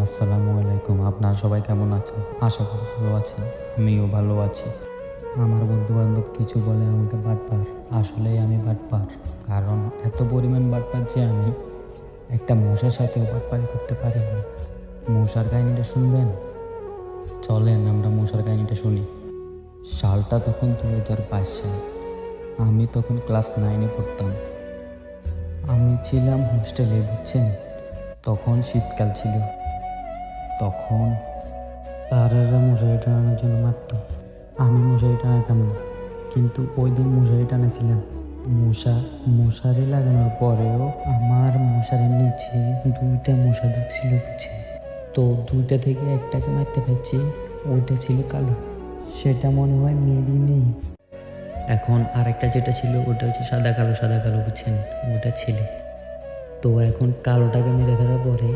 আসসালামু আলাইকুম। আপনারা সবাই কেমন আছেন? আশা করি ভালো আছেন। আমিও ভালো আছি। আমার বন্ধু-বান্ধব কিছু বলে আমাকে বাটপার। আসলেই আমি বাটপার। কারণ এত পরিমাণ বাটপার যে আমি একটা মশার সাথেও বাটপারি করতে পারিনি। মশার কাহিনীটা শুনবেন? চলেন আমরা মশার কাহিনীটা শুনি। সালটা তখন 2022 সাল। আমি তখন ক্লাস 9-এ পড়তাম। আমি ছিলাম হোস্টেলে, বুঝছেন? তখন শীতকাল ছিল। তখন স্যারেরা মশারি টানানোর জন্য মারত। আমি মশারি টানাতাম না, কিন্তু ওই দিন মশারি টানাছিলাম। মশারি লাগানোর পরেও আমার মশারির নিচে 2টা মশা ঢুকছিল, বুঝছে? তো 2টা থেকে একটাকে মারতে পারছি, ওইটা ছিল কালো। সেটা মনে হয় মেবি মেয়ে। এখন আরেকটা যেটা ছিল ওটা হচ্ছে সাদা কালো, বুঝছেন? ওটা ছিল। তো এখন কালোটাকে মেরে ফেলার পরে